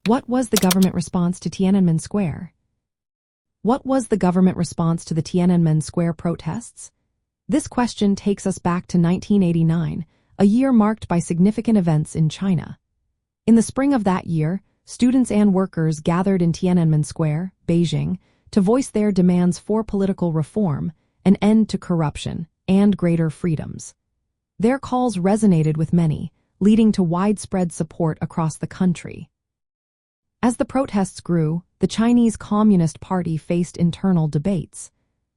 What was the government response to Tiananmen Square? What was the government response to the Tiananmen Square protests? This question takes us back to 1989, a year marked by significant events in China. In the spring of that year, students and workers gathered in Tiananmen Square, Beijing, to voice their demands for political reform, an end to corruption, and greater freedoms. Their calls resonated with many, leading to widespread support across the country. As the protests grew, the Chinese Communist Party faced internal debates.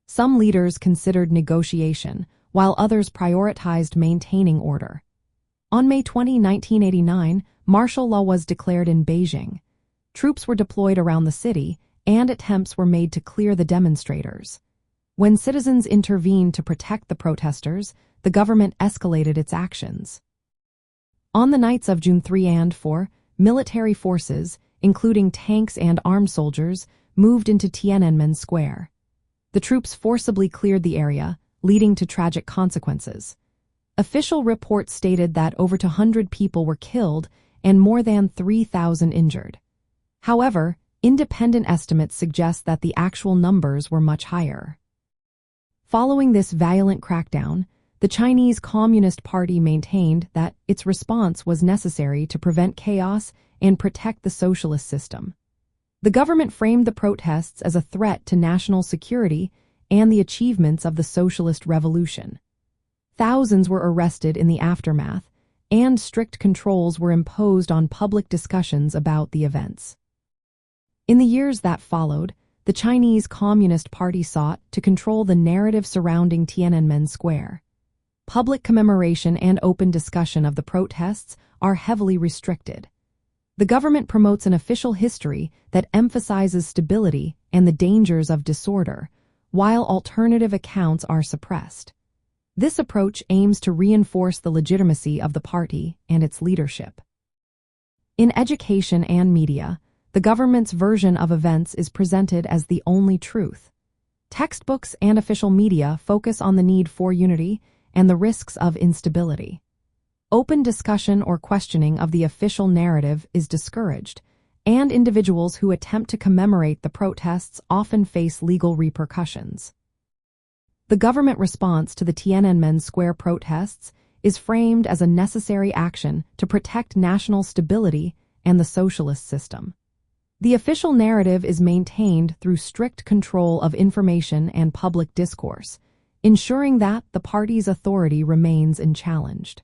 Some leaders considered negotiation, while others prioritized maintaining order. On May 20, 1989, martial law was declared in Beijing. Troops were deployed around the city, and attempts were made to clear the demonstrators. When citizens intervened to protect the protesters, the government escalated its actions. On the nights of June 3 and 4, military forces, including tanks and armed soldiers, moved into Tiananmen Square. The troops forcibly cleared the area, leading to tragic consequences. Official reports stated that over 200 people were killed and more than 3,000 injured. However, independent estimates suggest that the actual numbers were much higher. Following this violent crackdown, the Chinese Communist Party maintained that its response was necessary to prevent chaos and protect the socialist system. The government framed the protests as a threat to national security and the achievements of the socialist revolution. Thousands were arrested in the aftermath, and strict controls were imposed on public discussions about the events. In the years that followed, the Chinese Communist Party sought to control the narrative surrounding Tiananmen Square. Public commemoration and open discussion of the protests are heavily restricted. The government promotes an official history that emphasizes stability and the dangers of disorder, while alternative accounts are suppressed. This approach aims to reinforce the legitimacy of the party and its leadership. In education and media, the government's version of events is presented as the only truth. Textbooks and official media focus on the need for unity and the risks of instability. Open discussion or questioning of the official narrative is discouraged, and individuals who attempt to commemorate the protests often face legal repercussions. The government response to the Tiananmen Square protests is framed as a necessary action to protect national stability and the socialist system. The official narrative is maintained through strict control of information and public discourse, ensuring that the party's authority remains unchallenged.